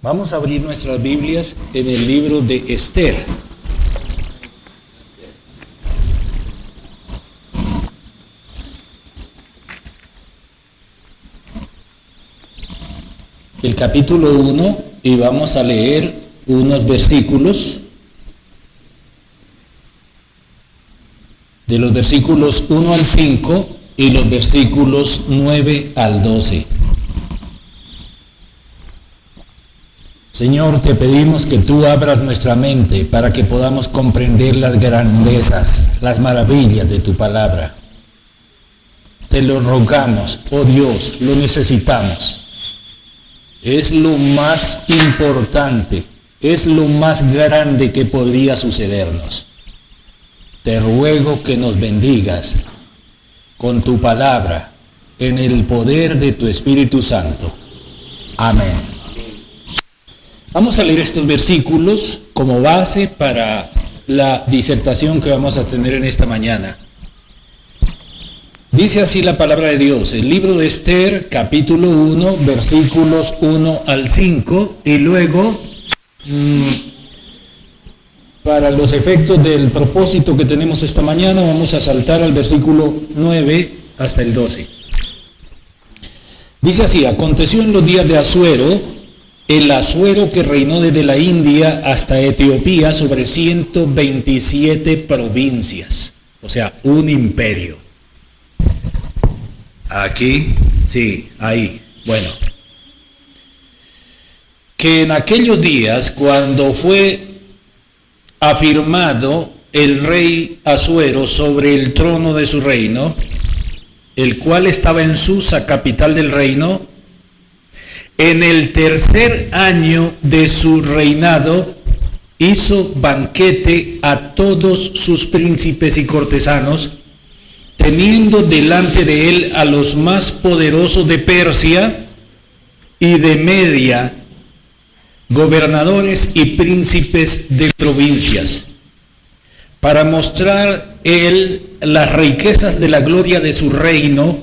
Vamos a abrir nuestras Biblias en el libro de Esther. El capítulo 1, y vamos a leer unos versículos, de los versículos 1 al 5 y los versículos 9 al 12. Señor, te pedimos que tú abras nuestra mente para que podamos comprender las grandezas, las maravillas de tu palabra. Te lo rogamos, oh Dios, lo necesitamos. Es lo más importante, es lo más grande que podría sucedernos. Te ruego que nos bendigas con tu palabra, en el poder de tu Espíritu Santo. Amén. Vamos a leer estos versículos como base para la disertación que vamos a tener en esta mañana. Dice así la palabra de Dios, el libro de Esther, capítulo 1, versículos 1 al 5, y luego, para los efectos del propósito que tenemos esta mañana, vamos a saltar al versículo 9 hasta el 12. Dice así: aconteció en los días de Asuero, el Asuero que reinó desde la India hasta Etiopía sobre 127 provincias, o sea, un imperio. Aquí, sí, ahí, bueno. Que en aquellos días, cuando fue afirmado el rey Asuero sobre el trono de su reino, el cual estaba en Susa, capital del reino, en el tercer año de su reinado, hizo banquete a todos sus príncipes y cortesanos, teniendo delante de él a los más poderosos de Persia y de Media, gobernadores y príncipes de provincias, para mostrar él las riquezas de la gloria de su reino,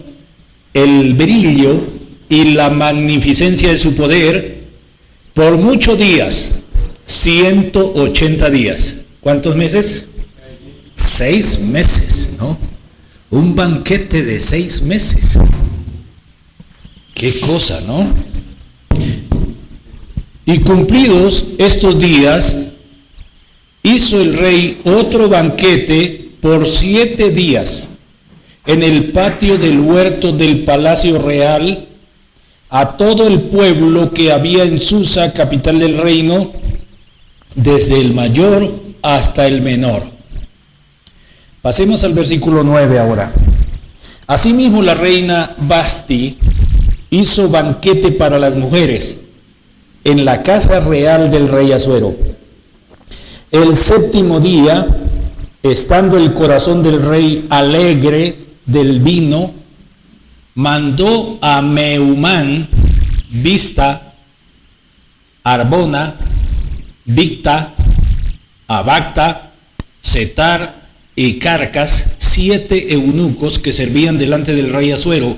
el brillo y la magnificencia de su poder, por muchos días, 180 días. ¿Cuántos meses? 6 meses, ¿no? Un banquete de 6 meses. Qué cosa, ¿no? Y cumplidos estos días, hizo el rey otro banquete por 7 días en el patio del huerto del palacio real, a todo el pueblo que había en Susa, capital del reino, desde el mayor hasta el menor. Pasemos al versículo 9 ahora. Asimismo la reina Vasti hizo banquete para las mujeres en la casa real del rey Asuero. El 7º día, estando el corazón del rey alegre del vino, mandó a Meumán, Vista, Arbona, Victa, Abacta, Setar y Carcas, 7 eunucos que servían delante del rey Asuero,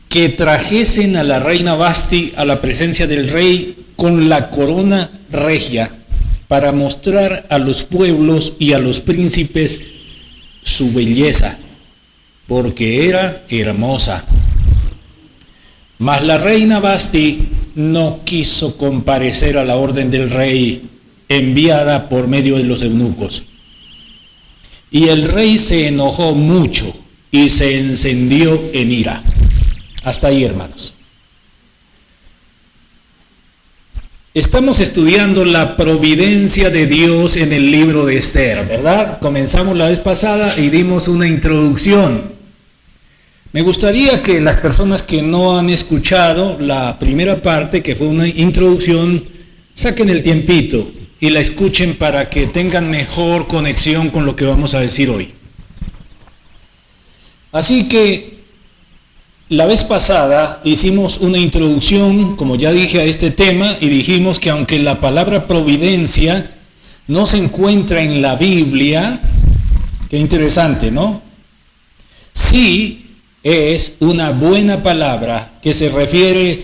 que trajesen a la reina Vasti a la presencia del rey con la corona regia, para mostrar a los pueblos y a los príncipes su belleza, porque era hermosa. Mas la reina Vasti no quiso comparecer a la orden del rey enviada por medio de los eunucos. Y el rey se enojó mucho y se encendió en ira. Hasta ahí, hermanos. Estamos estudiando la providencia de Dios en el libro de Esther, ¿verdad? Comenzamos la vez pasada y dimos una introducción. Me gustaría que las personas que no han escuchado la primera parte, que fue una introducción, saquen el tiempito y la escuchen para que tengan mejor conexión con lo que vamos a decir hoy. Así que la vez pasada hicimos una introducción, como ya dije, a este tema, y dijimos que aunque la palabra providencia no se encuentra en la Biblia, qué interesante, ¿no? Sí es una buena palabra que se refiere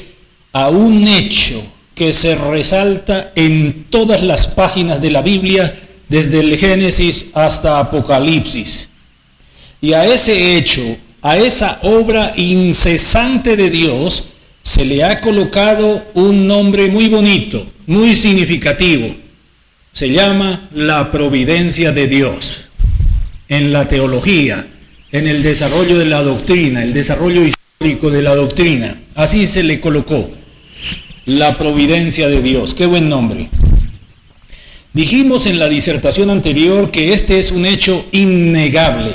a un hecho que se resalta en todas las páginas de la Biblia, desde el Génesis hasta Apocalipsis. Y a ese hecho, a esa obra incesante de Dios, se le ha colocado un nombre muy bonito, muy significativo. Se llama la providencia de Dios. En la teología, en el desarrollo de la doctrina, el desarrollo histórico de la doctrina, así se le colocó. La providencia de Dios. Qué buen nombre. Dijimos en la disertación anterior que este es un hecho innegable.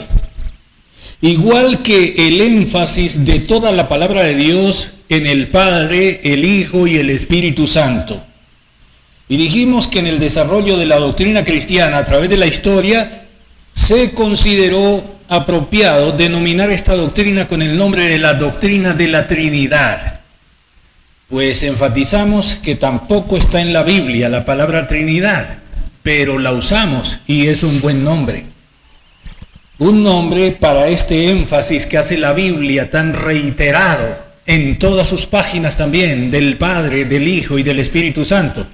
Igual que el énfasis de toda la palabra de Dios en el Padre, el Hijo y el Espíritu Santo. Y dijimos que en el desarrollo de la doctrina cristiana a través de la historia se consideró apropiado denominar esta doctrina con el nombre de la doctrina de la Trinidad. Pues enfatizamos que tampoco está en la Biblia la palabra Trinidad, pero la usamos y es un buen nombre. Un nombre para este énfasis que hace la Biblia tan reiterado en todas sus páginas también, del Padre, del Hijo y del Espíritu Santo.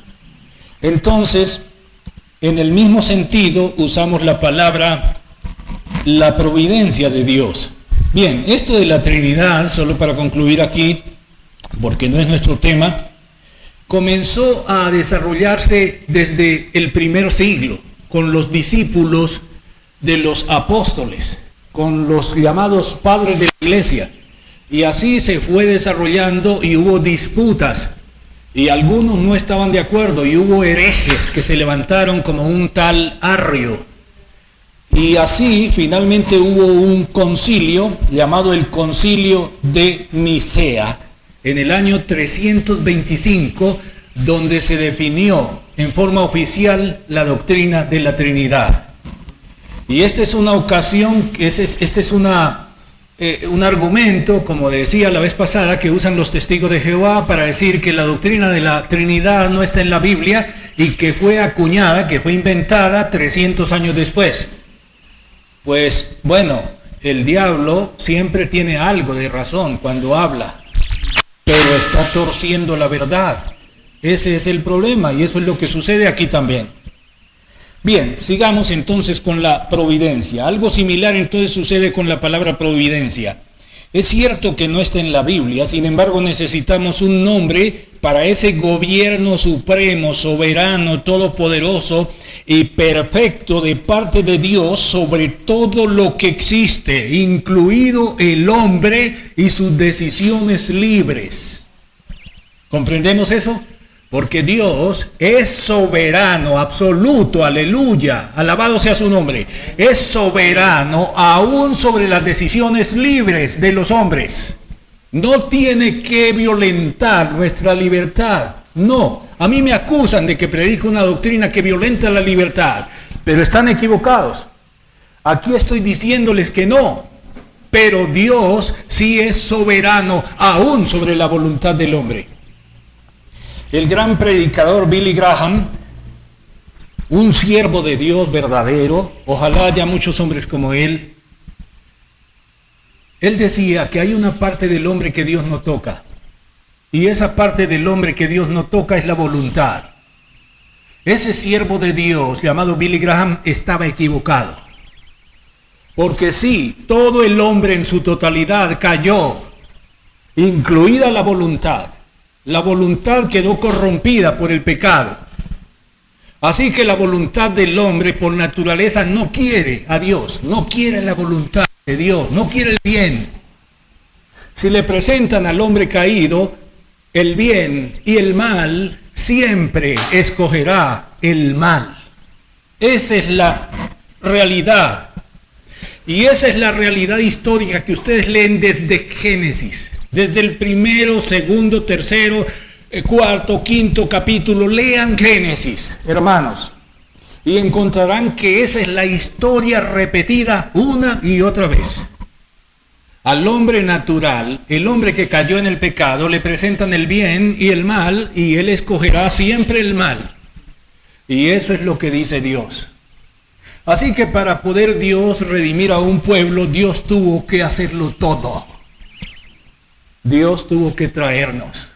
Entonces, en el mismo sentido, usamos la palabra la providencia de Dios. Bien, esto de la Trinidad, solo para concluir aquí, porque no es nuestro tema, comenzó a desarrollarse desde el primer siglo, con los discípulos de los apóstoles, con los llamados padres de la iglesia. Y así se fue desarrollando y hubo disputas. Y algunos no estaban de acuerdo y hubo herejes que se levantaron como un tal Arrio. Y así finalmente hubo un concilio llamado el Concilio de Nicea en el año 325, donde se definió en forma oficial la doctrina de la Trinidad. Y esta es una ocasión, este es un argumento, como decía la vez pasada, que usan los testigos de Jehová para decir que la doctrina de la Trinidad no está en la Biblia y que fue acuñada, que fue inventada 300 años después. Pues bueno, el diablo siempre tiene algo de razón cuando habla, pero está torciendo la verdad. Ese es el problema y eso es lo que sucede aquí también. Bien, sigamos entonces con la providencia. Algo similar entonces sucede con la palabra providencia. Es cierto que no está en la Biblia, sin embargo necesitamos un nombre para ese gobierno supremo, soberano, todopoderoso y perfecto de parte de Dios sobre todo lo que existe, incluido el hombre y sus decisiones libres. ¿Comprendemos eso? Porque Dios es soberano, absoluto, aleluya, alabado sea su nombre. Es soberano aún sobre las decisiones libres de los hombres. No tiene que violentar nuestra libertad. No, a mí me acusan de que predico una doctrina que violenta la libertad, pero están equivocados. Aquí estoy diciéndoles que no, pero Dios sí es soberano aún sobre la voluntad del hombre. El gran predicador Billy Graham, un siervo de Dios verdadero, ojalá haya muchos hombres como él decía que hay una parte del hombre que Dios no toca, y esa parte del hombre que Dios no toca es la voluntad. Ese siervo de Dios llamado Billy Graham estaba equivocado, porque sí, todo el hombre en su totalidad cayó, incluida la voluntad. La voluntad quedó corrompida por el pecado. Así que la voluntad del hombre por naturaleza no quiere a Dios, no quiere la voluntad de Dios, no quiere el bien. Si le presentan al hombre caído el bien y el mal, siempre escogerá el mal. Esa es la realidad. Y esa es la realidad histórica que ustedes leen desde Génesis. Desde el primero, segundo, tercero, cuarto, quinto capítulo, lean Génesis, hermanos, y encontrarán que esa es la historia repetida una y otra vez. Al hombre natural, el hombre que cayó en el pecado, le presentan el bien y el mal, y él escogerá siempre el mal. Y eso es lo que dice Dios. Así que para poder Dios redimir a un pueblo, Dios tuvo que hacerlo todo. Dios tuvo que traernos.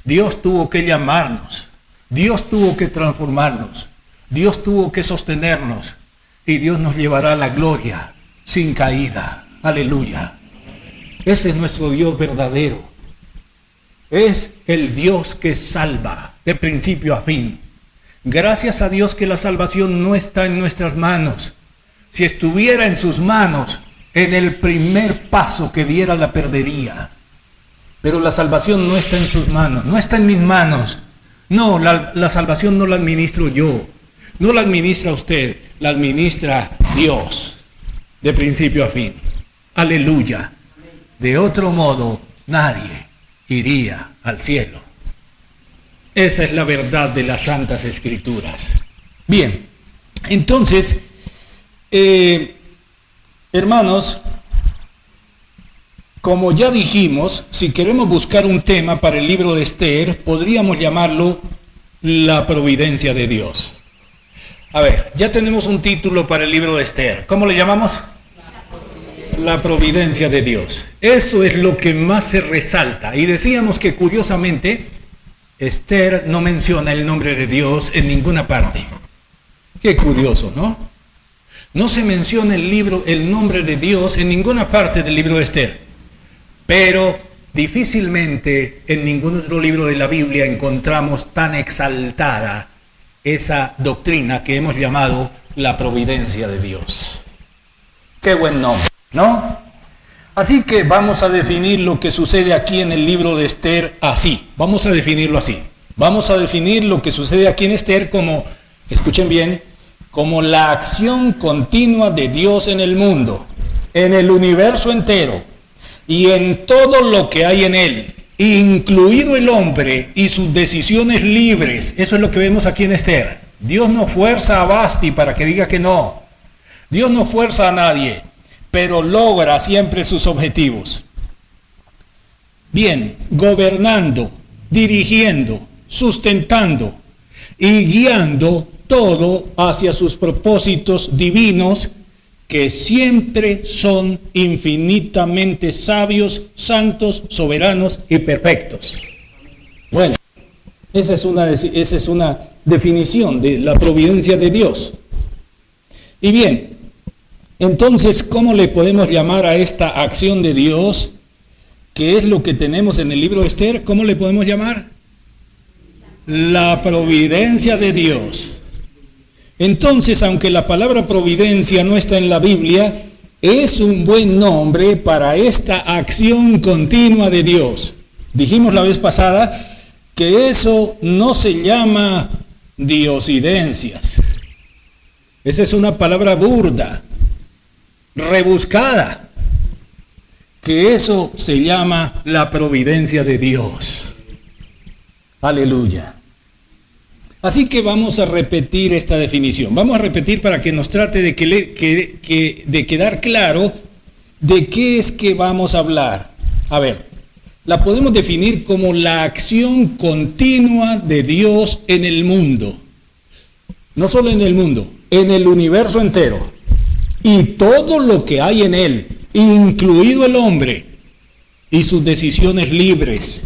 Dios tuvo que llamarnos, Dios tuvo que transformarnos, Dios tuvo que sostenernos y Dios nos llevará a la gloria sin caída. Aleluya. Ese es nuestro Dios verdadero. Es el Dios que salva de principio a fin. Gracias a Dios que la salvación no está en nuestras manos. Si estuviera en sus manos, en el primer paso que diera la perdería. Pero la salvación no está en sus manos, no está en mis manos. No, la salvación no la administro yo, no la administra usted, la administra Dios, de principio a fin. Aleluya. De otro modo, nadie iría al cielo. Esa es la verdad de las Santas Escrituras. Bien, entonces, hermanos, como ya dijimos, si queremos buscar un tema para el libro de Esther, podríamos llamarlo la providencia de Dios. A ver, ya tenemos un título para el libro de Esther. ¿Cómo le llamamos? La providencia de Dios. Eso es lo que más se resalta. Y decíamos que curiosamente, Esther no menciona el nombre de Dios en ninguna parte. Qué curioso, ¿no? No se menciona el nombre de Dios en ninguna parte del libro de Esther. Pero difícilmente en ningún otro libro de la Biblia encontramos tan exaltada esa doctrina que hemos llamado la providencia de Dios. Qué buen nombre, ¿no? Así que vamos a definir lo que sucede aquí en el libro de Esther así. Vamos a definirlo así. Vamos a definir lo que sucede aquí en Esther como, escuchen bien, como la acción continua de Dios en el mundo, en el universo entero y en todo lo que hay en él, incluido el hombre y sus decisiones libres. Eso es lo que vemos aquí en Esther. Dios no fuerza a Basti para que diga que no. Dios no fuerza a nadie, pero logra siempre sus objetivos. Bien, gobernando, dirigiendo, sustentando y guiando todo hacia sus propósitos divinos, que siempre son infinitamente sabios, santos, soberanos y perfectos. Bueno, esa es una definición de la providencia de Dios. Y bien, entonces, ¿cómo le podemos llamar a esta acción de Dios, que es lo que tenemos en el libro de Esther? ¿Cómo le podemos llamar? La providencia de Dios. Entonces, aunque la palabra providencia no está en la Biblia, es un buen nombre para esta acción continua de Dios. Dijimos la vez pasada que eso no se llama diosidencias. Esa es una palabra burda, rebuscada, que eso se llama la providencia de Dios. Aleluya. Así que vamos a repetir esta definición. Vamos a repetir para que nos trate de quedar claro de qué es que vamos a hablar. A ver, la podemos definir como la acción continua de Dios en el mundo. No solo en el mundo, en el universo entero. Y todo lo que hay en él, incluido el hombre y sus decisiones libres.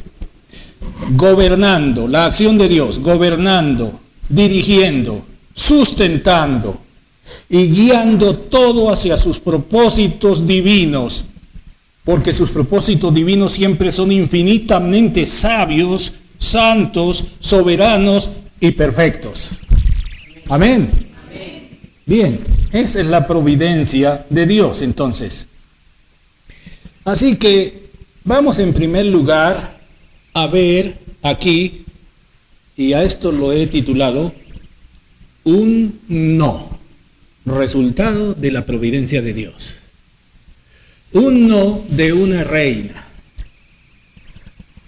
Gobernando, la acción de Dios, gobernando, dirigiendo, sustentando y guiando todo hacia sus propósitos divinos, porque sus propósitos divinos siempre son infinitamente sabios, santos, soberanos y perfectos. Amén. Bien, esa es la providencia de Dios entonces. Así que vamos en primer lugar a ver aquí, y a esto lo he titulado, un no, resultado de la providencia de Dios. Un no de una reina.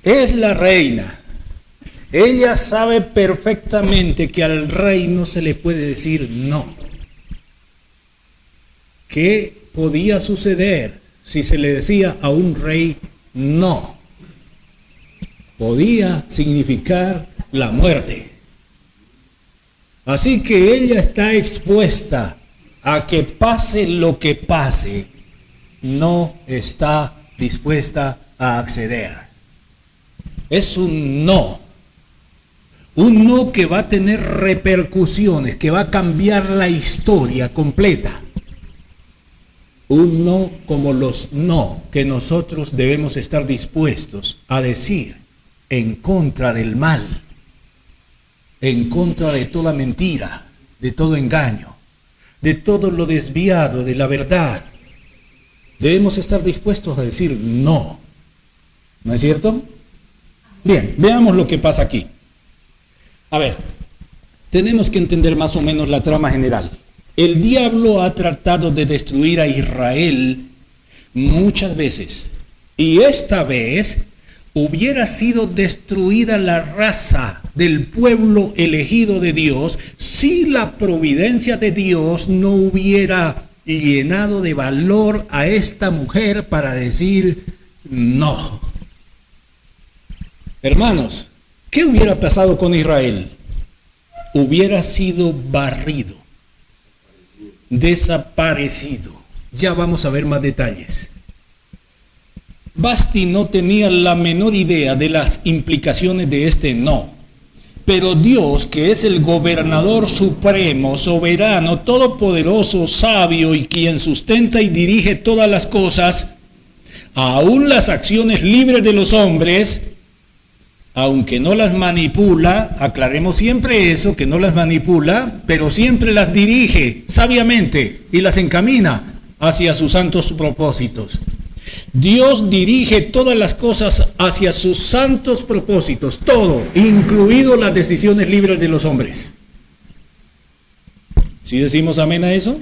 Es la reina. Ella sabe perfectamente que al rey no se le puede decir no. ¿Qué podía suceder si se le decía a un rey no? Podía significar la muerte. Así que ella está expuesta a que pase lo que pase, no está dispuesta a acceder. Es un no. Un no que va a tener repercusiones, que va a cambiar la historia completa. Un no como los no que nosotros debemos estar dispuestos a decir en contra del mal, en contra de toda mentira, de todo engaño, de todo lo desviado de la verdad. Debemos estar dispuestos a decir no. ¿No es cierto? Bien, veamos lo que pasa aquí. A ver, tenemos que entender más o menos la trama general. El diablo ha tratado de destruir a Israel muchas veces. Y esta vez hubiera sido destruida la raza del pueblo elegido de Dios si la providencia de Dios no hubiera llenado de valor a esta mujer para decir no. Hermanos, ¿qué hubiera pasado con Israel? Hubiera sido barrido, desaparecido. Ya vamos a ver más detalles. Vasti no tenía la menor idea de las implicaciones de este no. Pero Dios, que es el gobernador supremo, soberano, todopoderoso, sabio y quien sustenta y dirige todas las cosas, aún las acciones libres de los hombres, aunque no las manipula, aclaremos siempre eso, que no las manipula, pero siempre las dirige sabiamente y las encamina hacia sus santos propósitos. Dios dirige todas las cosas hacia sus santos propósitos, todo, incluido las decisiones libres de los hombres. ¿Sí decimos amén a eso?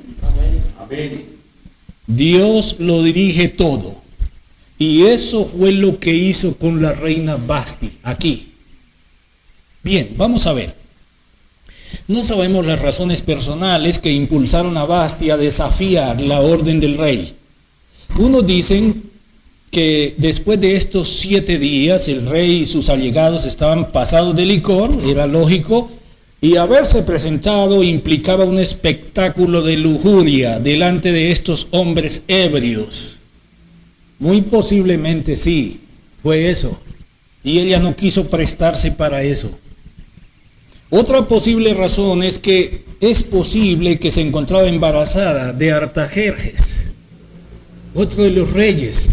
Amén. Dios lo dirige todo. Y eso fue lo que hizo con la reina Vasti, aquí. Bien, vamos a ver. No sabemos las razones personales que impulsaron a Vasti a desafiar la orden del rey. Unos dicen que después de estos 7 días el rey y sus allegados estaban pasados de licor, era lógico, y haberse presentado implicaba un espectáculo de lujuria delante de estos hombres ebrios. Muy posiblemente sí, fue eso, y ella no quiso prestarse para eso. Otra posible razón es que es posible que se encontraba embarazada de Artajerjes, otro de los reyes.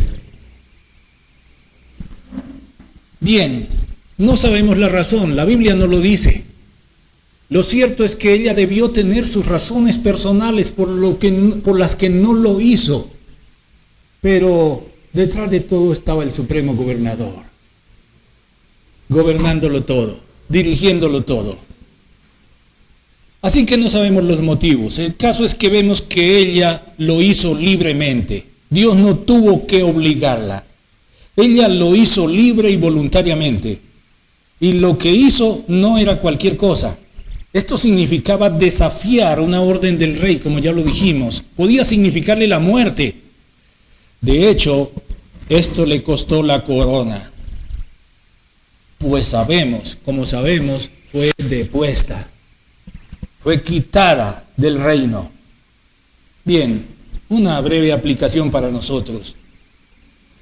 Bien, no sabemos la razón, la Biblia no lo dice. Lo cierto es que ella debió tener sus razones personales por las que no lo hizo. Pero detrás de todo estaba el supremo gobernador, gobernándolo todo, dirigiéndolo todo. Así que no sabemos los motivos. El caso es que vemos que ella lo hizo libremente. Dios no tuvo que obligarla. Ella lo hizo libre y voluntariamente. Y lo que hizo no era cualquier cosa. Esto significaba desafiar una orden del rey, como ya lo dijimos. Podía significarle la muerte. De hecho, esto le costó la corona. Pues sabemos, como sabemos, fue depuesta. Fue quitada del reino. Bien, una breve aplicación para nosotros.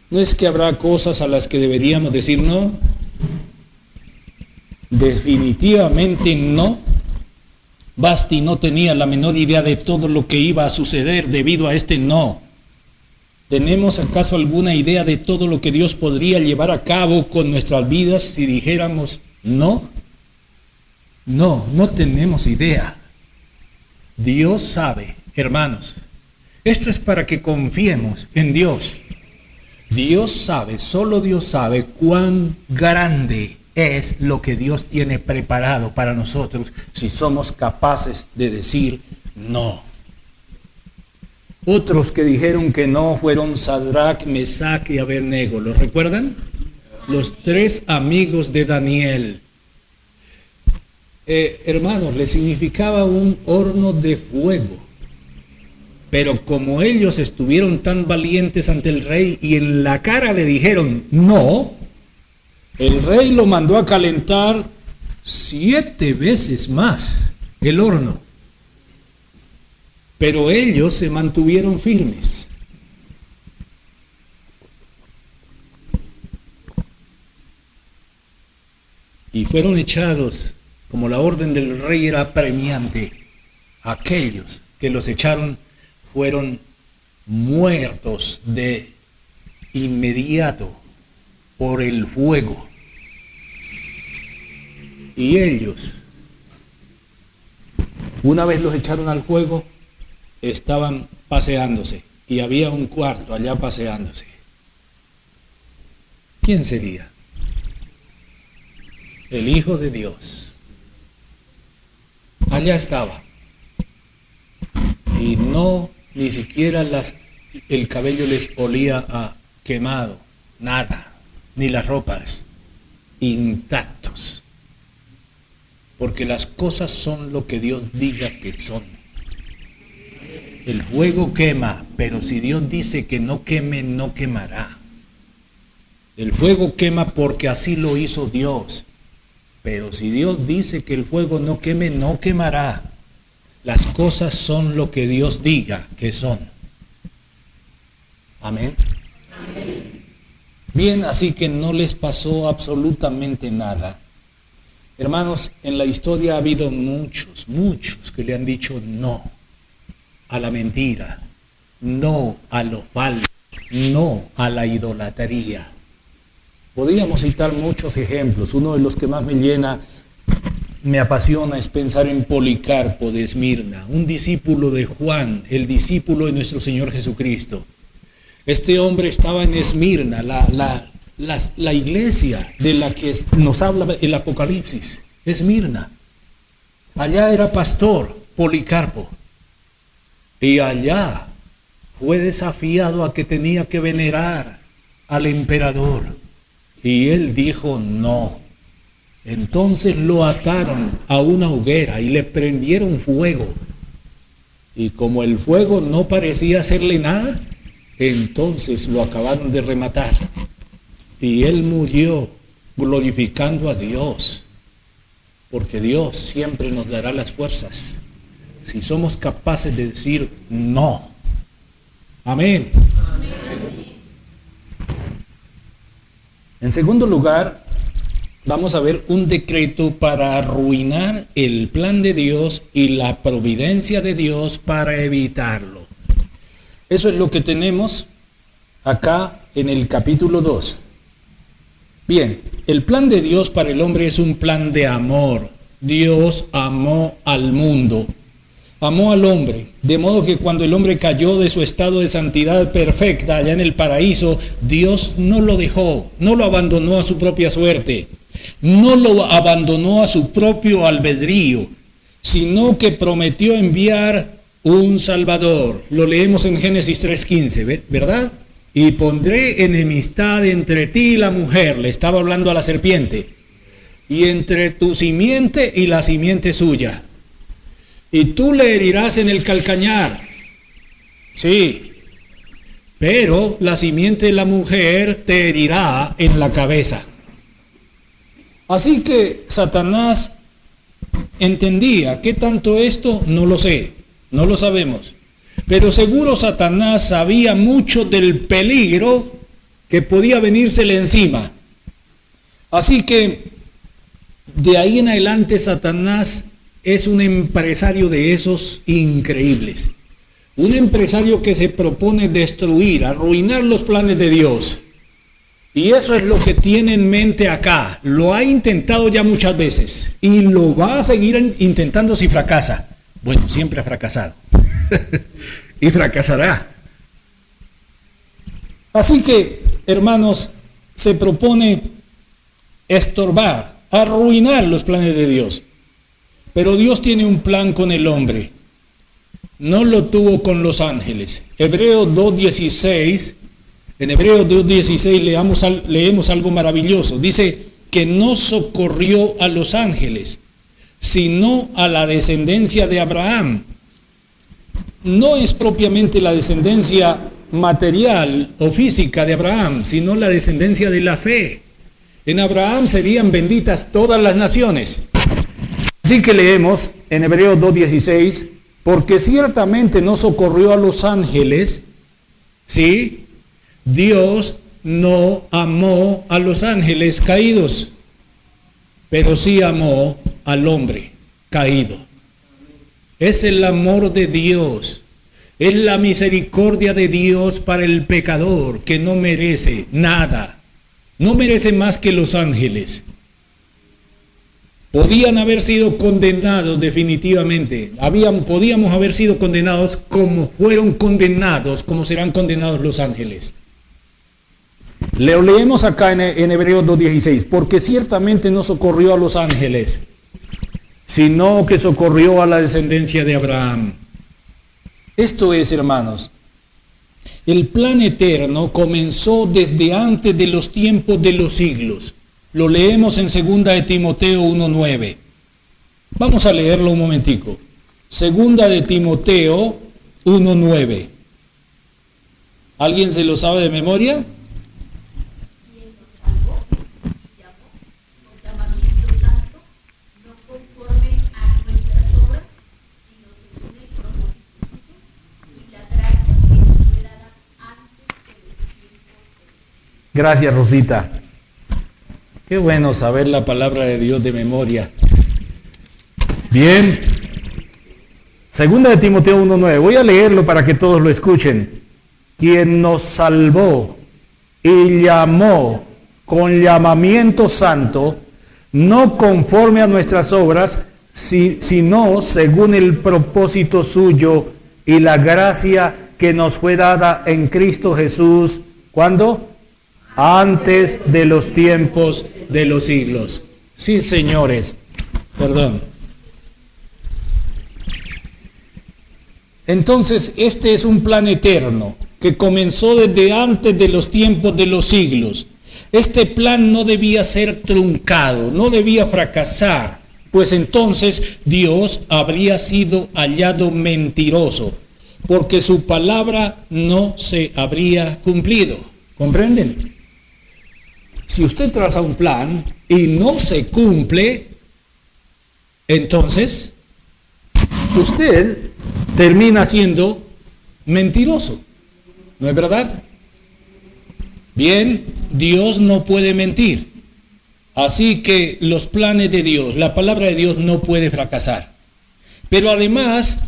¿No es que habrá cosas a las que deberíamos decir no? Definitivamente no. Vasti no tenía la menor idea de todo lo que iba a suceder debido a este no. ¿Tenemos acaso alguna idea de todo lo que Dios podría llevar a cabo con nuestras vidas si dijéramos no? No, no tenemos idea. Dios sabe, hermanos. Esto es para que confiemos en Dios. Dios sabe, solo Dios sabe cuán grande es lo que Dios tiene preparado para nosotros si somos capaces de decir no. Otros que dijeron que no fueron Sadrach, Mesach y Abednego. ¿Los recuerdan? Los 3 amigos de Daniel. Hermanos, les significaba un horno de fuego. Pero como ellos estuvieron tan valientes ante el rey y en la cara le dijeron no, el rey lo mandó a calentar 7 veces más el horno. Pero ellos se mantuvieron firmes. y fueron echados, como la orden del rey era apremiante. Aquellos que los echaron fueron muertos de inmediato por el fuego. Y ellos, una vez los echaron al fuego, estaban paseándose y había un cuarto allá paseándose. ¿Quién sería? El Hijo de Dios. Allá estaba. Y no, ni siquiera el cabello les olía a quemado, nada, ni las ropas, intactos. Porque las cosas son lo que Dios diga que son. El fuego quema, pero si Dios dice que no queme, no quemará. El fuego quema porque así lo hizo Dios. Pero si Dios dice que el fuego no queme, no quemará. Las cosas son lo que Dios diga que son. Amén. Amén. Bien, así que no les pasó absolutamente nada. Hermanos, en la historia ha habido muchos que le han dicho no a la mentira, no a lo falso, no a la idolatría. Podríamos citar muchos ejemplos. Uno de los que más me apasiona es pensar en Policarpo de Esmirna, un discípulo de Juan, el discípulo de nuestro Señor Jesucristo. Este hombre estaba en Esmirna, la iglesia de la que nos habla el Apocalipsis, Esmirna. Allá era pastor Policarpo y allá fue desafiado a que tenía que venerar al emperador. Y él dijo no. Entonces lo ataron a una hoguera y le prendieron fuego. Y como el fuego no parecía hacerle nada, entonces lo acabaron de rematar. Y él murió glorificando a Dios. Porque Dios siempre nos dará las fuerzas si somos capaces de decir no. Amén. En segundo lugar, vamos a ver un decreto para arruinar el plan de Dios y la providencia de Dios para evitarlo. Eso es lo que tenemos acá en el capítulo 2. Bien, el plan de Dios para el hombre es un plan de amor. Dios amó al mundo, amó al hombre, de modo que cuando el hombre cayó de su estado de santidad perfecta allá en el paraíso, Dios no lo dejó, no lo abandonó a su propia suerte, no lo abandonó a su propio albedrío, sino que prometió enviar un Salvador. Lo leemos en Génesis 3:15, ¿verdad? Y pondré enemistad entre ti y la mujer, le estaba hablando a la serpiente, y entre tu simiente y la simiente suya. Y tú le herirás en el calcañar. Sí. Pero la simiente de la mujer te herirá en la cabeza. Así que Satanás entendía. ¿Qué tanto esto? No lo sé. No lo sabemos. Pero seguro Satanás sabía mucho del peligro que podía venírsele encima. Así que de ahí en adelante Satanás es un empresario de esos increíbles. Un empresario que se propone destruir, arruinar los planes de Dios. Y eso es lo que tiene en mente acá. Lo ha intentado ya muchas veces. Y lo va a seguir intentando si fracasa. Bueno, siempre ha fracasado. Y fracasará. Así que, hermanos, se propone estorbar, arruinar los planes de Dios. Pero Dios tiene un plan con el hombre. No lo tuvo con los ángeles. Hebreos 2:16, en Hebreos 2:16 leemos algo maravilloso. Dice que no socorrió a los ángeles, sino a la descendencia de Abraham. No es propiamente la descendencia material o física de Abraham, sino la descendencia de la fe. En Abraham serían benditas todas las naciones. Así que leemos en Hebreos 2:16, porque ciertamente no socorrió a los ángeles, ¿sí? Dios no amó a los ángeles caídos, pero sí amó al hombre caído. Es el amor de Dios, es la misericordia de Dios para el pecador que no merece nada, no merece más que los ángeles. Podían haber sido condenados definitivamente, podíamos haber sido condenados como fueron condenados, como serán condenados los ángeles. Lo leemos acá en Hebreos 2:16, porque ciertamente no socorrió a los ángeles, sino que socorrió a la descendencia de Abraham. Esto es, hermanos, el plan eterno comenzó desde antes de los tiempos de los siglos. Lo leemos en 2 de Timoteo 1:9. Vamos a leerlo un momentico. 2 de Timoteo 1:9. ¿Alguien se lo sabe de memoria? Gracias, Rosita. Qué bueno saber la palabra de Dios de memoria. Bien. 2 de Timoteo 1:9. Voy a leerlo para que todos lo escuchen. Quien nos salvó y llamó con llamamiento santo, no conforme a nuestras obras, sino según el propósito suyo y la gracia que nos fue dada en Cristo Jesús. ¿Cuándo? Antes de los tiempos de los siglos. Sí, señores. Perdón. Entonces, este es un plan eterno que comenzó desde antes de los tiempos de los siglos. Este plan no debía ser truncado, no debía fracasar, pues entonces Dios habría sido hallado mentiroso, porque su palabra no se habría cumplido. ¿Comprenden? Si usted traza un plan y no se cumple, entonces usted termina siendo mentiroso. ¿No es verdad? Bien, Dios no puede mentir. Así que los planes de Dios, la palabra de Dios no puede fracasar. Pero además,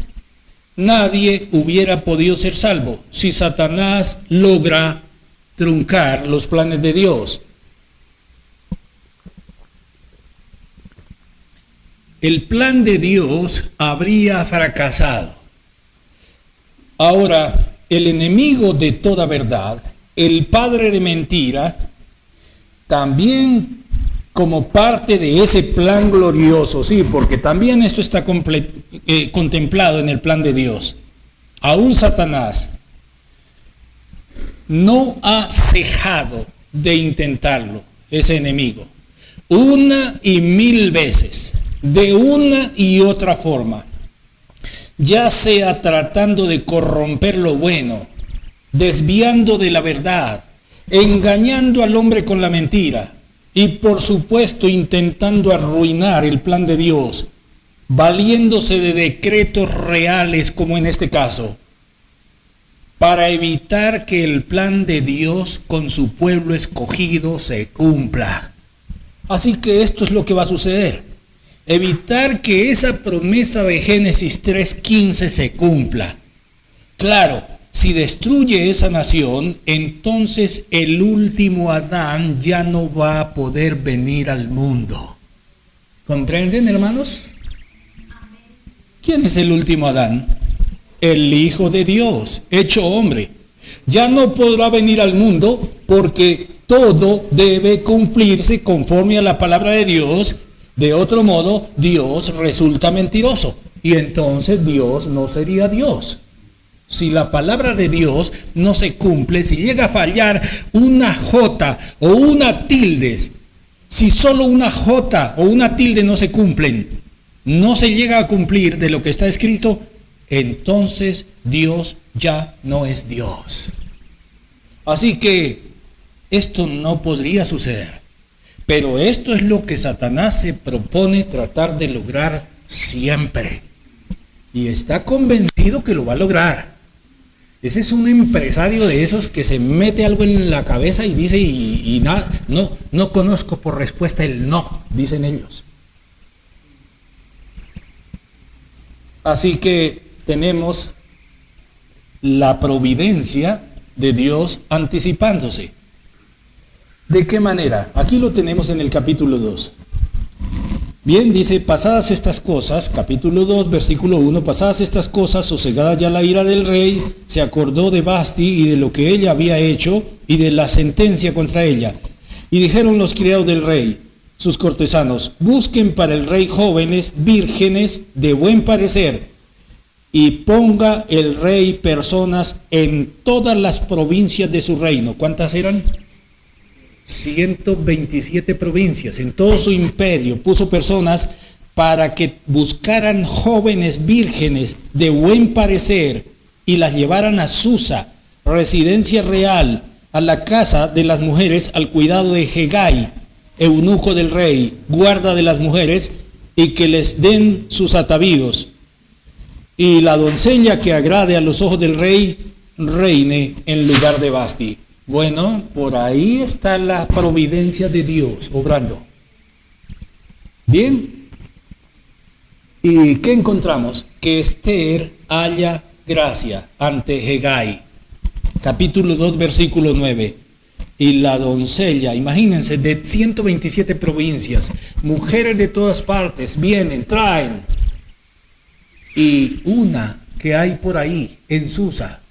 nadie hubiera podido ser salvo si Satanás logra truncar los planes de Dios. El plan de Dios habría fracasado. Ahora, el enemigo de toda verdad, el padre de mentira, también como parte de ese plan glorioso, sí, porque también esto está contemplado en el plan de Dios. Aún Satanás no ha cejado de intentarlo, ese enemigo, 1,000 veces, de una y otra forma, ya sea tratando de corromper lo bueno, desviando de la verdad, engañando al hombre con la mentira y por supuesto intentando arruinar el plan de Dios, valiéndose de decretos reales como en este caso, para evitar que el plan de Dios con su pueblo escogido se cumpla. Así que esto es lo que va a suceder. Evitar que esa promesa de Génesis 3:15 se cumpla. Claro, si destruye esa nación, entonces el último Adán ya no va a poder venir al mundo. ¿Comprenden, hermanos? ¿Quién es el último Adán? El Hijo de Dios, hecho hombre. Ya no podrá venir al mundo porque todo debe cumplirse conforme a la palabra de Dios. De otro modo, Dios resulta mentiroso y entonces Dios no sería Dios. Si la palabra de Dios no se cumple, si llega a fallar una jota o una tilde, si solo una jota o una tilde no se cumplen, no se llega a cumplir de lo que está escrito, entonces Dios ya no es Dios. Así que esto no podría suceder. Pero esto es lo que Satanás se propone tratar de lograr siempre. Y está convencido que lo va a lograr. Ese es un empresario de esos que se mete algo en la cabeza y dice, y nada, no conozco por respuesta el no, dicen ellos. Así que tenemos la providencia de Dios anticipándose. ¿De qué manera? Aquí lo tenemos en el capítulo 2. Bien, dice, pasadas estas cosas, capítulo 2, versículo 1, pasadas estas cosas, sosegada ya la ira del rey, se acordó de Vasti y de lo que ella había hecho y de la sentencia contra ella. Y dijeron los criados del rey, sus cortesanos, busquen para el rey jóvenes, vírgenes, de buen parecer, y ponga el rey personas en todas las provincias de su reino. ¿Cuántas eran? 127 provincias, en todo su imperio puso personas para que buscaran jóvenes vírgenes de buen parecer y las llevaran a Susa, residencia real, a la casa de las mujeres, al cuidado de Hegai, eunuco del rey, guarda de las mujeres, y que les den sus atavíos. Y la doncella que agrade a los ojos del rey, reine en lugar de Vasti. Bueno, por ahí está la providencia de Dios obrando. Bien. ¿Y qué encontramos? Que Esther halla gracia ante Hegai. Capítulo 2, versículo 9. Y la doncella, imagínense, de 127 provincias, mujeres de todas partes, vienen, traen. Y una que hay por ahí, en Susa,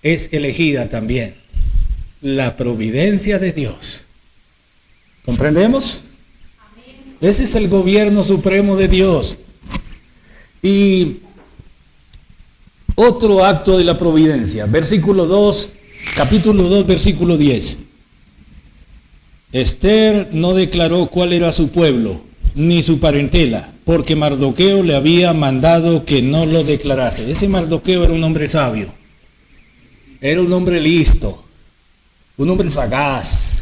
es elegida también. La providencia de Dios. ¿Comprendemos? Amén. Ese es el gobierno supremo de Dios. Y otro acto de la providencia, versículo 2, capítulo 2, versículo 10. Esther no declaró cuál era su pueblo, ni su parentela, porque Mardoqueo le había mandado que no lo declarase. Ese Mardoqueo era un hombre sabio, era un hombre listo, un hombre sagaz,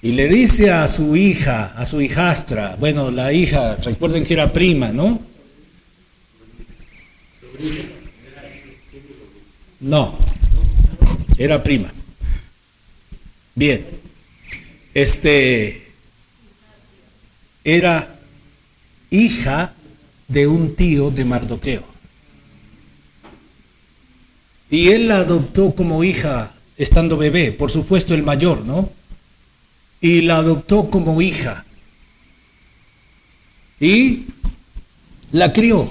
y le dice a su hija, a su hijastra, bueno, la hija, recuerden que era prima, ¿no? No, era prima. Bien, era hija de un tío de Mardoqueo, y él la adoptó como hija estando bebé, por supuesto el mayor, ¿no? Y la adoptó como hija. Y la crió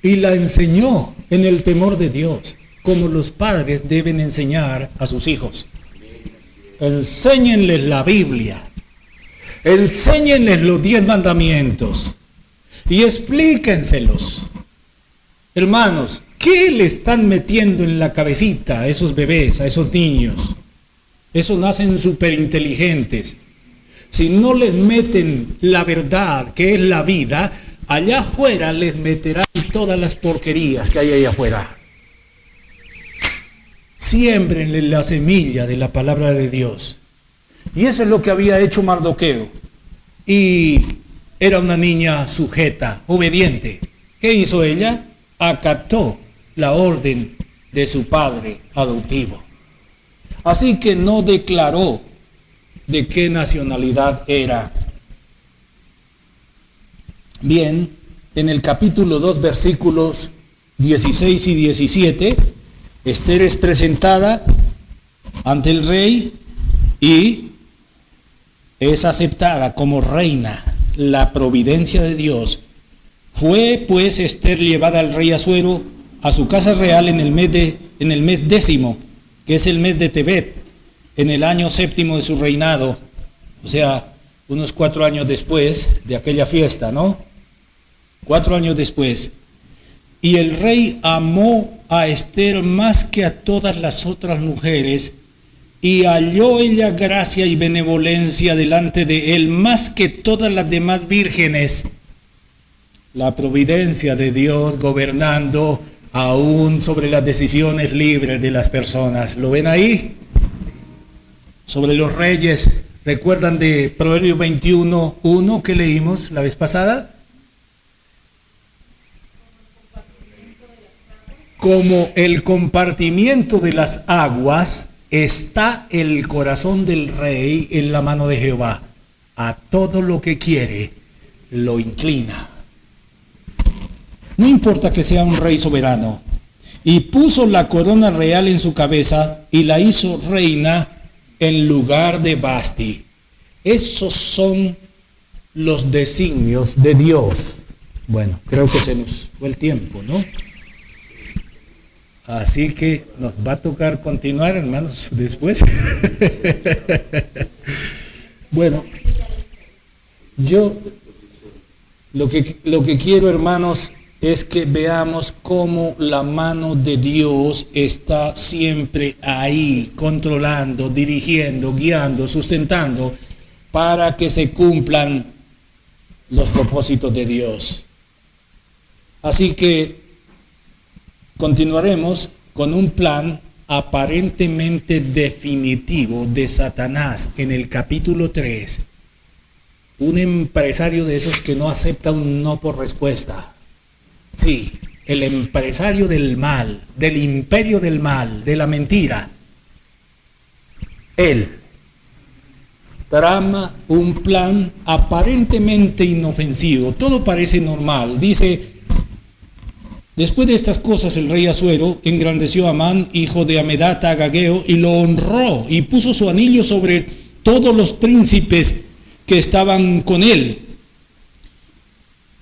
y la enseñó en el temor de Dios, como los padres deben enseñar a sus hijos. Enséñenles la Biblia, enséñenles los 10 mandamientos y explíquenselos. Hermanos, ¿qué le están metiendo en la cabecita a esos bebés, a esos niños? Esos nacen súper inteligentes. Si no les meten la verdad, que es la vida, allá afuera les meterán todas las porquerías que hay allá afuera. Siémbrenle la semilla de la palabra de Dios. Y eso es lo que había hecho Mardoqueo. Y era una niña sujeta, obediente. ¿Qué hizo ella? Acató la orden de su padre adoptivo. Así que no declaró de qué nacionalidad era. Bien, en el capítulo 2, versículos 16 y 17, Esther es presentada ante el rey y es aceptada como reina. La providencia de Dios. Fue pues Esther llevada al rey Asuero a su casa real en el mes 10º, que es el mes de Tebet, en el año 7º de su reinado, o sea, unos 4 años después de aquella fiesta, ¿no? 4 años después. Y el rey amó a Esther más que a todas las otras mujeres, y halló ella gracia y benevolencia delante de él más que todas las demás vírgenes. La providencia de Dios gobernando aún sobre las decisiones libres de las personas. ¿Lo ven ahí? Sobre los reyes, ¿recuerdan de Proverbios 21:1 que leímos la vez pasada? como el compartimiento de las aguas, está el corazón del rey en la mano de Jehová. A todo lo que quiere, lo inclina. No importa que sea un rey soberano. Y puso la corona real en su cabeza y la hizo reina en lugar de Vasti. Esos son los designios de Dios. Bueno, creo que se nos fue el tiempo, ¿no? Así que nos va a tocar continuar, hermanos, después. Bueno, yo lo que quiero, hermanos, es que veamos cómo la mano de Dios está siempre ahí, controlando, dirigiendo, guiando, sustentando, para que se cumplan los propósitos de Dios. Así que continuaremos con un plan aparentemente definitivo de Satanás en el capítulo 3. Un empresario de esos que no acepta un no por respuesta. Sí, el empresario del mal, del imperio del mal, de la mentira. Él trama un plan aparentemente inofensivo. Todo parece normal. Dice: después de estas cosas, el rey Asuero engrandeció a Amán, hijo de Amedata, Agageo, y lo honró, y puso su anillo sobre todos los príncipes que estaban con él.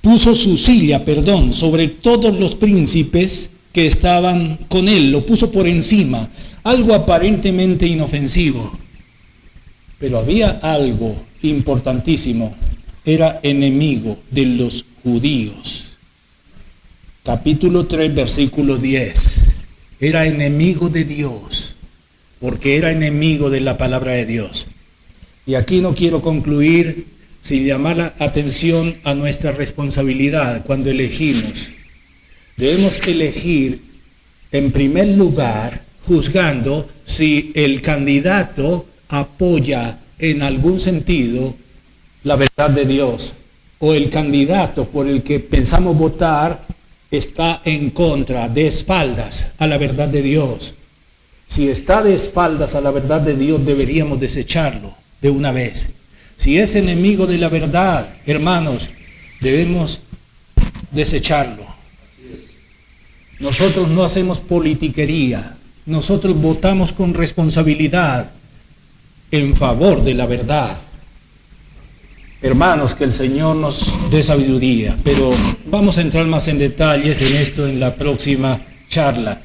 Puso su silla, sobre todos los príncipes que estaban con él. Lo puso por encima. Algo aparentemente inofensivo. Pero había algo importantísimo. Era enemigo de los judíos. Capítulo 3, versículo 10. Era enemigo de Dios, porque era enemigo de la palabra de Dios. Y aquí no quiero concluir sin llamar la atención a nuestra responsabilidad cuando elegimos. Debemos elegir en primer lugar juzgando si el candidato apoya en algún sentido la verdad de Dios, o el candidato por el que pensamos votar está en contra, de espaldas a la verdad de Dios. Si está de espaldas a la verdad de Dios, deberíamos desecharlo de una vez. Si es enemigo de la verdad, hermanos, debemos desecharlo. Nosotros no hacemos politiquería. Nosotros votamos con responsabilidad en favor de la verdad. Hermanos, que el Señor nos dé sabiduría, pero vamos a entrar más en detalles en esto en la próxima charla.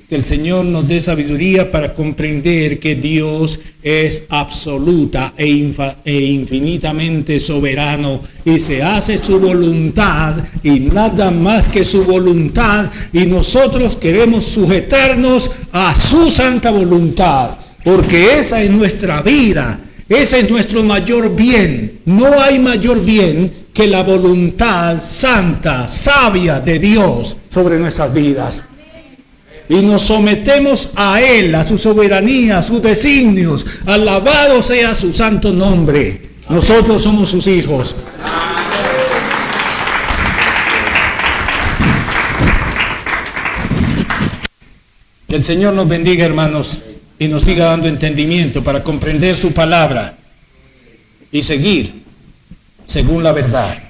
Que el Señor nos dé sabiduría para comprender que Dios es absoluta e infinitamente soberano, y se hace su voluntad y nada más que su voluntad, y nosotros queremos sujetarnos a su santa voluntad, porque esa es nuestra vida, ese es nuestro mayor bien. No hay mayor bien que la voluntad santa, sabia de Dios sobre nuestras vidas. Y nos sometemos a Él, a su soberanía, a sus designios. Alabado sea su santo nombre. Nosotros somos sus hijos. Que el Señor nos bendiga, hermanos, y nos siga dando entendimiento para comprender su palabra y seguir según la verdad.